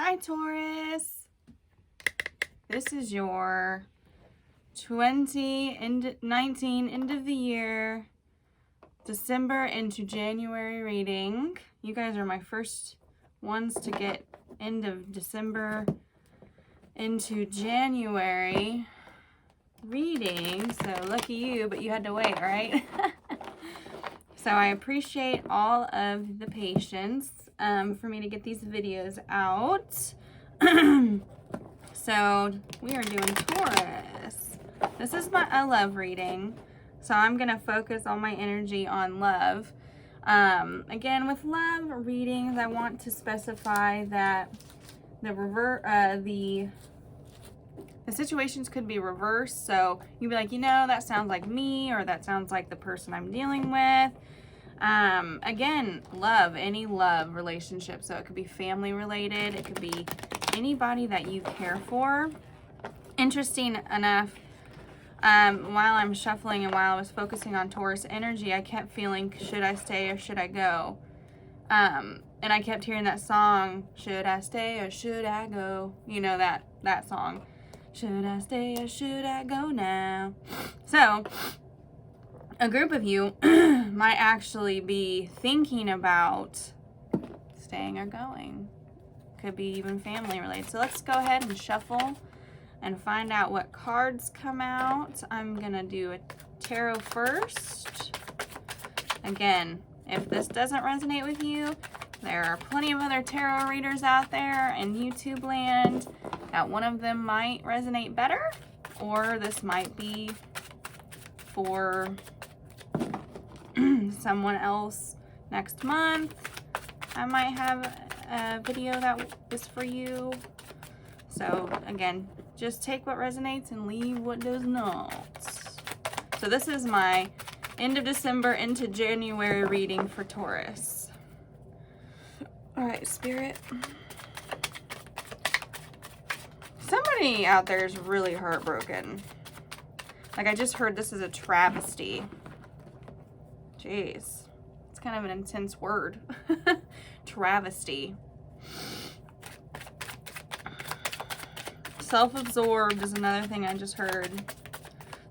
Hi, Taurus. This is your 2019 end of the year, December into January reading. You guys are my first ones to get end of December into January reading. So lucky you, but you had to wait, right? So I appreciate all of the patience for me to get these videos out. So we are doing Taurus. This is a love reading. So I'm going to focus all my energy on love. Again, with love readings, I want to specify that the situations could be reversed. So you'd be like, that sounds like me, or that sounds like the person I'm dealing with. Again, love, any love relationship. So it could be family related. It could be anybody that you care for. Interesting enough, while I'm shuffling and while I was focusing on Taurus energy, I kept feeling, should I stay or should I go? And I kept hearing that song, should I stay or should I go? You know, that song. Should I stay or should I go now? So a group of you might actually be thinking about staying or going. Could be even family related. So let's go ahead and shuffle and find out what cards come out. I'm gonna do a tarot first. Again, if this doesn't resonate with you, there are plenty of other tarot readers out there in YouTube land that one of them might resonate better, or this might be for someone else next month. I might have a video that was for you. So again, just take what resonates and leave what does not. So this is my end of December into January reading for Taurus. All right, Spirit. Somebody out there is really heartbroken. Like, I just heard this is a travesty. Jeez. It's kind of an intense word. Travesty. Self-absorbed is another thing I just heard.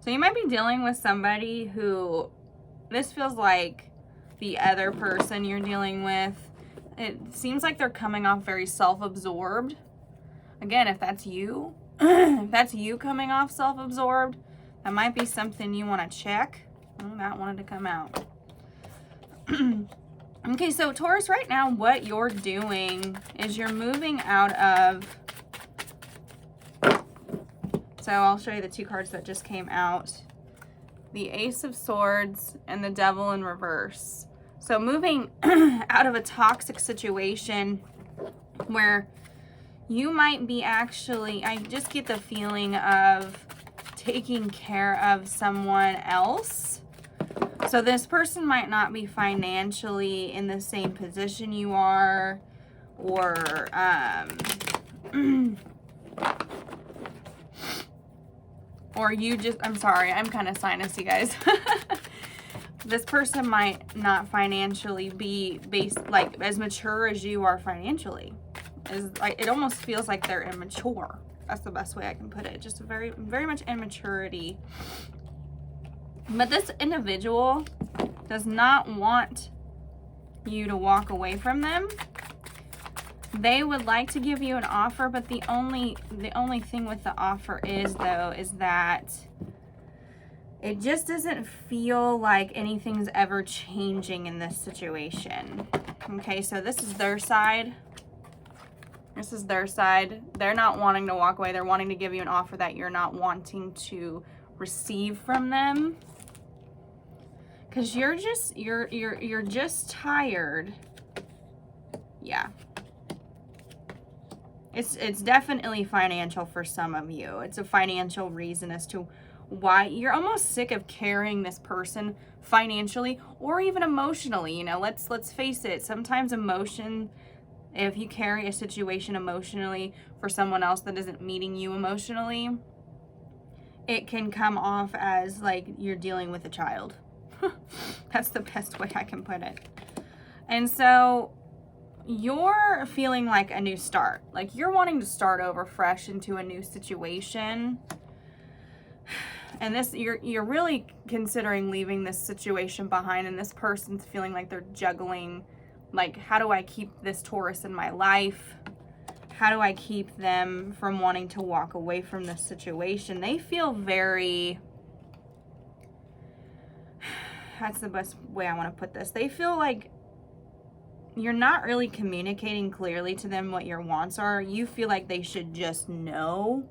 So you might be dealing with somebody who, this feels like the other person you're dealing with, it seems like they're coming off very self-absorbed. Again, if that's you, if that's you coming off self-absorbed, that might be something you want to check. Oh, that wanted to come out. Okay, so Taurus, right now, what you're doing is you're moving out of... So I'll show you the two cards that just came out. The Ace of Swords and the Devil in reverse. So moving out of a toxic situation where you might be actually, I just get the feeling of taking care of someone else. So this person might not be financially in the same position you are, or or you just, I'm sorry, I'm kind of sinusy, guys. This person might not financially be like as mature as you are financially. It almost feels like they're immature. That's the best way I can put it. Just very, very much immaturity. But this individual does not want you to walk away from them. They would like to give you an offer, but the only thing with the offer is that it just doesn't feel like anything's ever changing in this situation. Okay, so this is their side. This is their side. They're not wanting to walk away. They're wanting to give you an offer that you're not wanting to receive from them. Because you're just tired. Yeah. It's definitely financial for some of you. It's a financial reason as to why you're almost sick of carrying this person financially or even emotionally. Let's face it. Sometimes emotion, if you carry a situation emotionally for someone else that isn't meeting you emotionally, it can come off as like you're dealing with a child. That's the best way I can put it. And so you're feeling like a new start. Like you're wanting to start over fresh into a new situation. And this, you're really considering leaving this situation behind, and this person's feeling like they're juggling, like, how do I keep this Taurus in my life? How do I keep them from wanting to walk away from this situation? They feel very, that's the best way I want to put this. They feel like you're not really communicating clearly to them what your wants are. You feel like they should just know.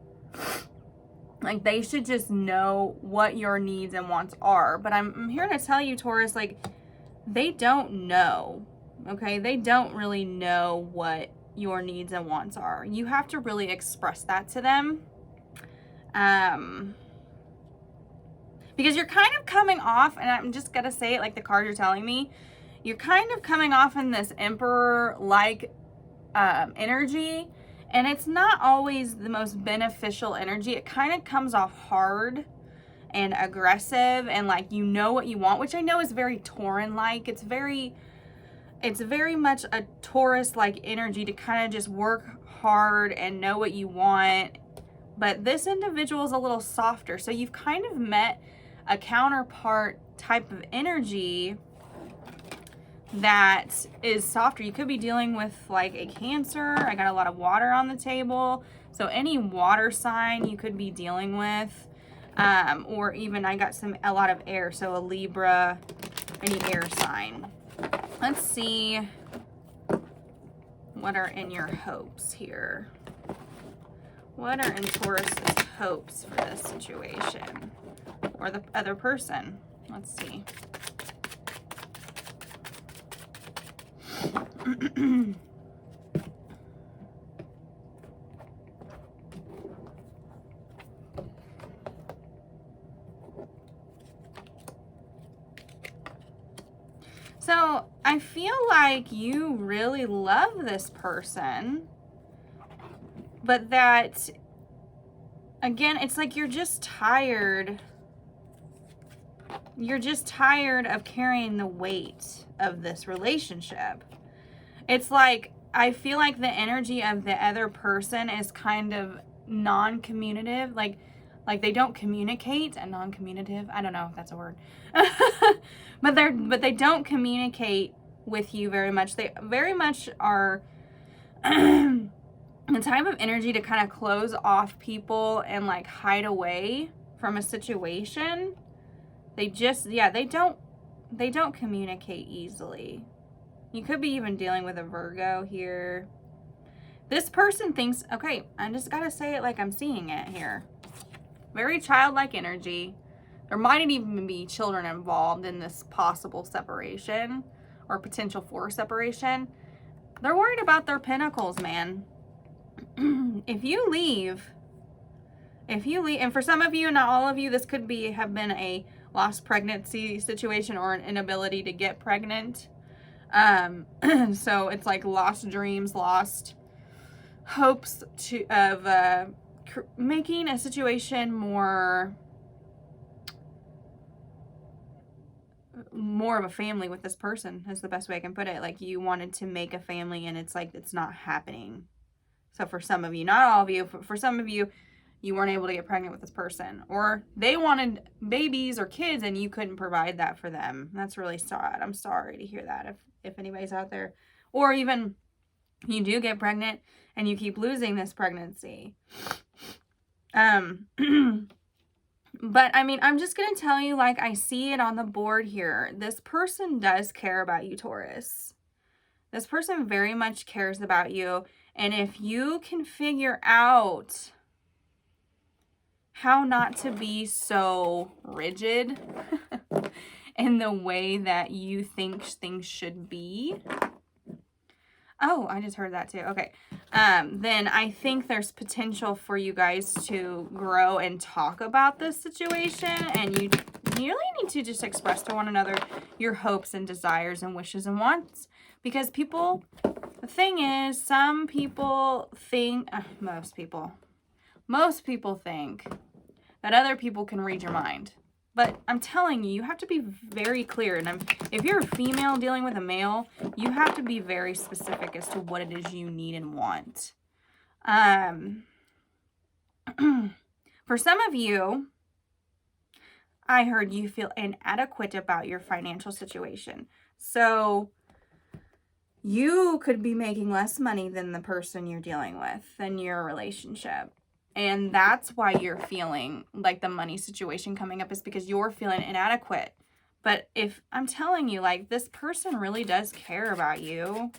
Like they should just know what your needs and wants are. But I'm here to tell you, Taurus, like they don't know. Okay? They don't really know what your needs and wants are. You have to really express that to them. Because you're kind of coming off, and I'm just gonna say it like the cards are telling me, you're kind of coming off in this emperor-like energy, and it's not always the most beneficial energy. It kind of comes off hard and aggressive, and like you know what you want, which I know is very Tauran-like. It's very much a Taurus-like energy to kind of just work hard and know what you want. But this individual is a little softer, so you've kind of met a counterpart type of energy that is softer. You could be dealing with like a Cancer. I got a lot of water on the table. So any water sign you could be dealing with. Or even I got a lot of air. So a Libra, any air sign. Let's see what are in your hopes here. What are in Taurus's hopes for this situation? Or the other person. Let's see. So I feel like you really love this person, but that, again, it's like you're just tired. You're just tired of carrying the weight of this relationship. It's like, I feel like the energy of the other person is kind of non-communicative, like they don't communicate, and non-communicative, I don't know if that's a word. but they don't communicate with you very much. They very much are the type of energy to kind of close off people and like hide away from a situation. They just, they don't communicate easily. You could be even dealing with a Virgo here. This person thinks, okay, I just gotta say it like I'm seeing it here. Very childlike energy. There might even be children involved in this possible separation or potential for separation. They're worried about their pinnacles, man. If you leave, and for some of you, not all of you, this could have been a lost pregnancy situation or an inability to get pregnant. So it's like lost dreams, lost hopes of making a situation more of a family with this person is the best way I can put it. Like you wanted to make a family and it's like it's not happening. So for some of you, not all of you, for some of you, you weren't able to get pregnant with this person, or they wanted babies or kids and you couldn't provide that for them. That's really sad. I'm sorry to hear that if anybody's out there. Or even you do get pregnant and you keep losing this pregnancy. But I mean, I'm just going to tell you, like I see it on the board here. This person does care about you, Taurus. This person very much cares about you. And if you can figure out how not to be so rigid in the way that you think things should be. Oh, I just heard that too. Okay. Then I think there's potential for you guys to grow and talk about this situation. And you really need to just express to one another your hopes and desires and wishes and wants. Because the thing is, some people think, most people think that other people can read your mind. But I'm telling you, you have to be very clear. And if you're a female dealing with a male, you have to be very specific as to what it is you need and want. For some of you, I heard you feel inadequate about your financial situation. So you could be making less money than the person you're dealing with in your relationship. And that's why you're feeling like the money situation coming up, is because you're feeling inadequate. But if I'm telling you, like, this person really does care about you.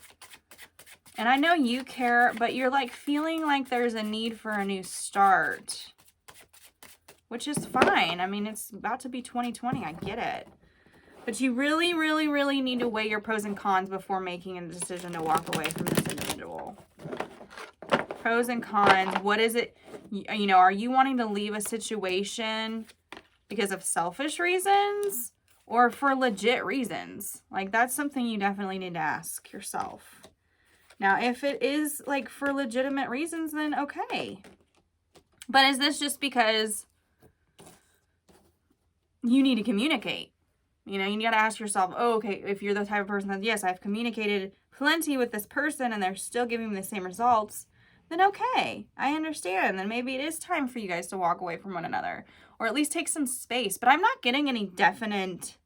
And I know you care, but you're like feeling like there's a need for a new start, which is fine. I mean, it's about to be 2020. I get it. But you really, really, really need to weigh your pros and cons before making a decision to walk away from this individual. Pros and cons. What is it? You know, are you wanting to leave a situation because of selfish reasons or for legit reasons? Like, that's something you definitely need to ask yourself. Now, if it is like for legitimate reasons, then okay. But is this just because you need to communicate? You know, you got to ask yourself, oh, okay, if you're the type of person that, yes, I've communicated plenty with this person and they're still giving me the same results, then okay, I understand. Then maybe it is time for you guys to walk away from one another, or at least take some space. But I'm not getting any definite,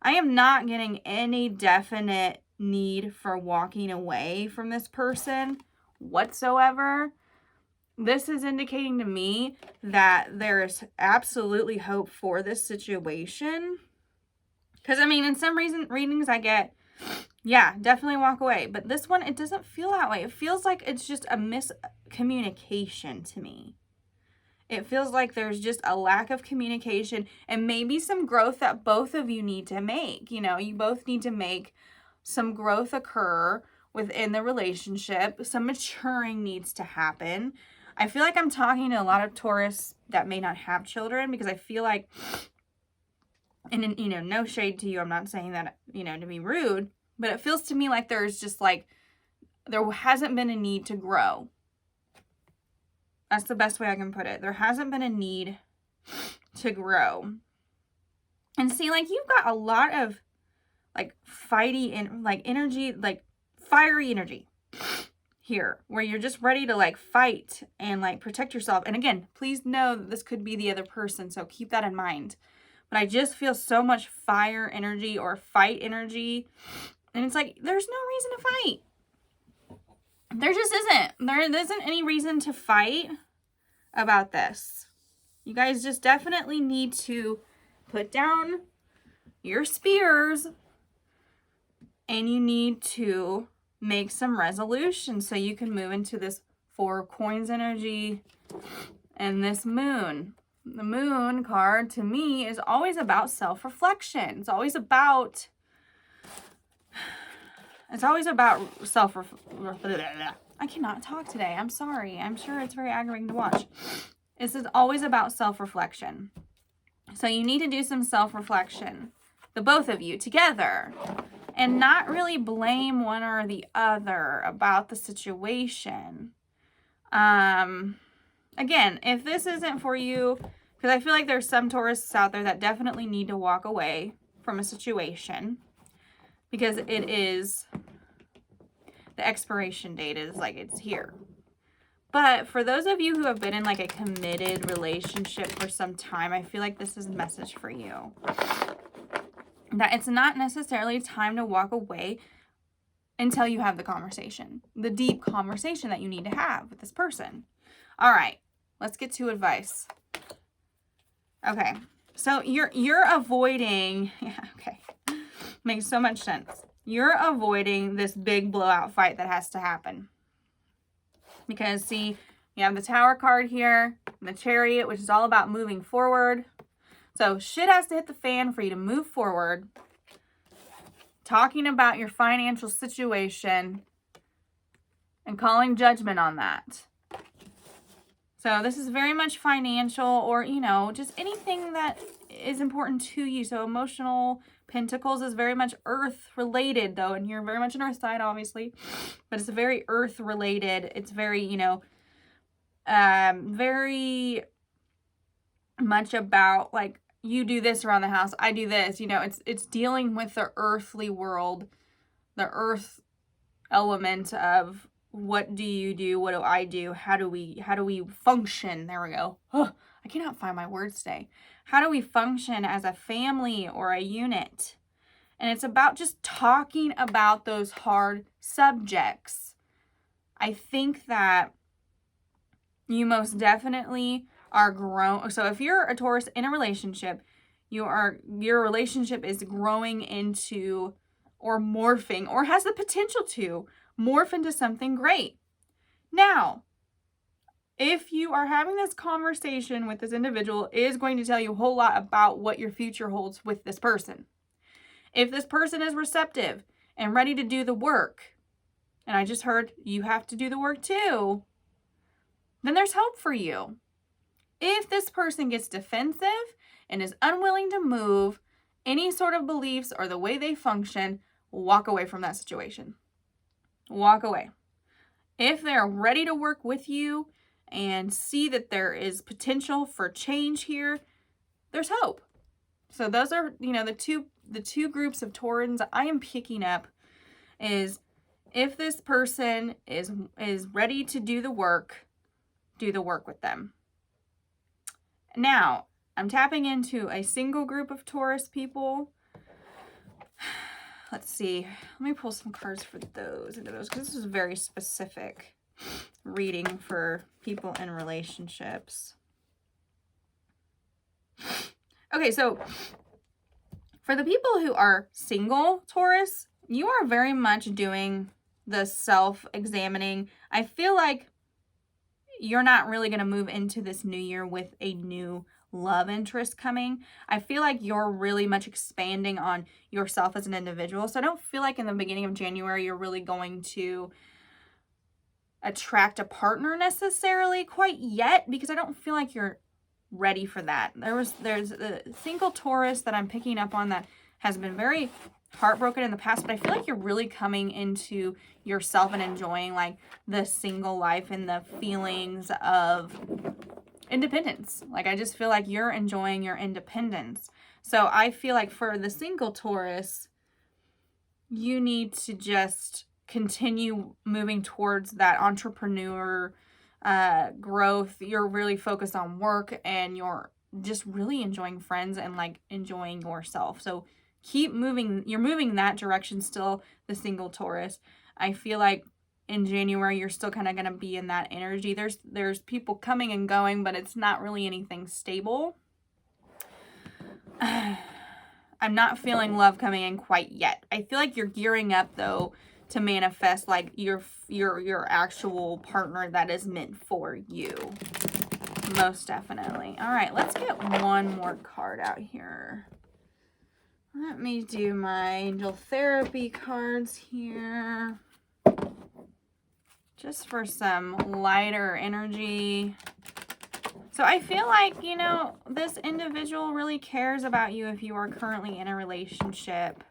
I am not getting any definite need for walking away from this person whatsoever. This is indicating to me that there is absolutely hope for this situation. Because, I mean, in some readings I get, yeah, definitely walk away. But this one, it doesn't feel that way. It feels like it's just a miscommunication to me. It feels like there's just a lack of communication and maybe some growth that both of you need to make. You know, you both need to make some growth occur within the relationship. Some maturing needs to happen. I feel like I'm talking to a lot of Taurus that may not have children, because I feel like, and, you know, no shade to you, I'm not saying that, you know, to be rude, but it feels to me like there's just like, there hasn't been a need to grow. That's the best way I can put it. There hasn't been a need to grow. And see, like, you've got a lot of like fighty and like energy, like fiery energy here, where you're just ready to like fight and like protect yourself. And again, please know that this could be the other person, so keep that in mind. But I just feel so much fire energy or fight energy. And it's like, there's no reason to fight. There just isn't. There isn't any reason to fight about this. You guys just definitely need to put down your spears and you need to make some resolution so you can move into this Four of Coins energy and this moon. The moon card to me is always about self-reflection. It's always about I cannot talk today. I'm sorry. I'm sure it's very aggravating to watch. This is always about self-reflection. So you need to do some self-reflection, the both of you together, and not really blame one or the other about the situation. Again, if this isn't for you, because I feel like there's some Tauruses out there that definitely need to walk away from a situation, because it is, the expiration date is like, it's here. But for those of you who have been in like a committed relationship for some time, I feel like this is a message for you. That it's not necessarily time to walk away until you have the conversation. The deep conversation that you need to have with this person. All right, let's get to advice. Okay, so you're avoiding, yeah, okay, makes so much sense. You're avoiding this big blowout fight that has to happen. Because see, you have the Tower card here, the Chariot, which is all about moving forward. So shit has to hit the fan for you to move forward. Talking about your financial situation and calling judgment on that. So this is very much financial, or, you know, just anything that is important to you. So emotional Pentacles is very much earth related, though, and you're very much an earth sign, obviously, but it's very earth related. It's very, you know, very much about like you do this around the house, I do this. You know, it's dealing with the earthly world, the earth element of what do you do, what do I do, how do we function? There we go. Oh, I cannot find my words today. How do we function as a family or a unit? And it's about just talking about those hard subjects. I think that you most definitely are grown. So if you're a Taurus in a relationship, your relationship is growing into or morphing or has the potential to morph into something great. Now, if you are having this conversation with this individual, it is going to tell you a whole lot about what your future holds with this person. If this person is receptive and ready to do the work, and I just heard you have to do the work too, then there's hope for you. If this person gets defensive and is unwilling to move any sort of beliefs or the way they function, walk away from that situation. Walk away. If they're ready to work with you and see that there is potential for change here, there's hope. So those are, the two groups of Taurans I am picking up is if this person is ready to do the work with them. Now, I'm tapping into a single group of Taurus people. Let's see. Let me pull some cards for those because this is a very specific reading for people in relationships. Okay, so for the people who are single Taurus, you are very much doing the self-examining. I feel like you're not really going to move into this new year with a new love interest coming. I feel like you're really much expanding on yourself as an individual. So I don't feel like in the beginning of January you're really going to attract a partner necessarily quite yet, because I don't feel like you're ready for that. There's a single Taurus that I'm picking up on that has been very heartbroken in the past, but I feel like you're really coming into yourself and enjoying like the single life and the feelings of independence. Like I just feel like you're enjoying your independence. So I feel like for the single Taurus, you need to just continue moving towards that entrepreneur growth. You're really focused on work and you're just really enjoying friends and like enjoying yourself. So keep moving. You're moving in that direction still, the single Taurus. I feel like in January, you're still kind of going to be in that energy. There's people coming and going, but it's not really anything stable. I'm not feeling love coming in quite yet. I feel like you're gearing up though to manifest like your actual partner that is meant for you. Most definitely. All right, let's get one more card out here. Let me do my angel therapy cards here. Just for some lighter energy. So I feel like, this individual really cares about you if you are currently in a relationship.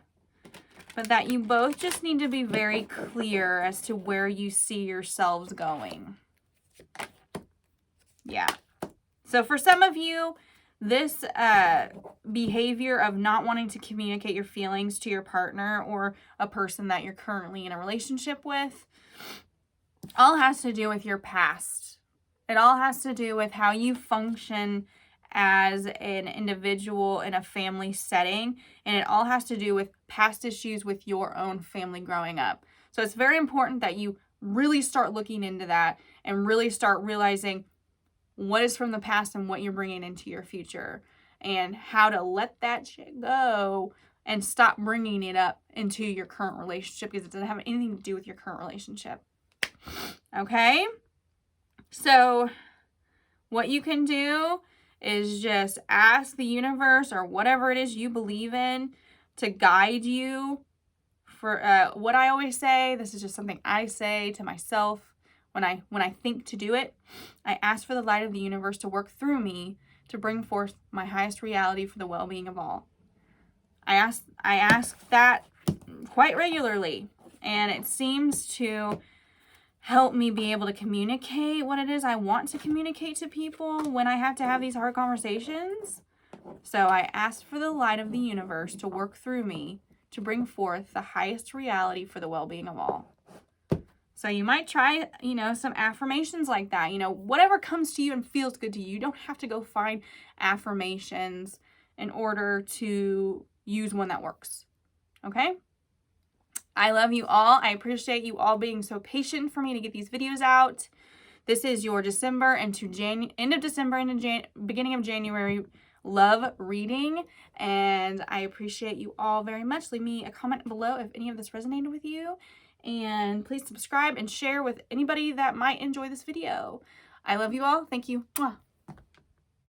But that you both just need to be very clear as to where you see yourselves going. Yeah. So for some of you, this behavior of not wanting to communicate your feelings to your partner or a person that you're currently in a relationship with all has to do with your past. It all has to do with how you function as an individual in a family setting, and it all has to do with past issues with your own family growing up. So it's very important that you really start looking into that and really start realizing what is from the past and what you're bringing into your future and how to let that shit go and stop bringing it up into your current relationship because it doesn't have anything to do with your current relationship. Okay? So what you can do is just ask the universe or whatever it is you believe in to guide you for what I always say. This is just something I say to myself when I think to do it. I ask for the light of the universe to work through me to bring forth my highest reality for the well-being of all. I ask that quite regularly, and it seems to help me be able to communicate what it is I want to communicate to people when I have to have these hard conversations So I ask for the light of the universe to work through me to bring forth the highest reality for the well-being of all. So you might try, some affirmations like that. Whatever comes to you and feels good to you. You don't have to go find affirmations in order to use one that works. Okay? I love you all. I appreciate you all being so patient for me to get these videos out. This is your December into end of December into beginning of January love reading, and I appreciate you all very much. Leave me a comment below if any of this resonated with you, and please subscribe and share with anybody that might enjoy this video. I love you all. Thank you. Mwah.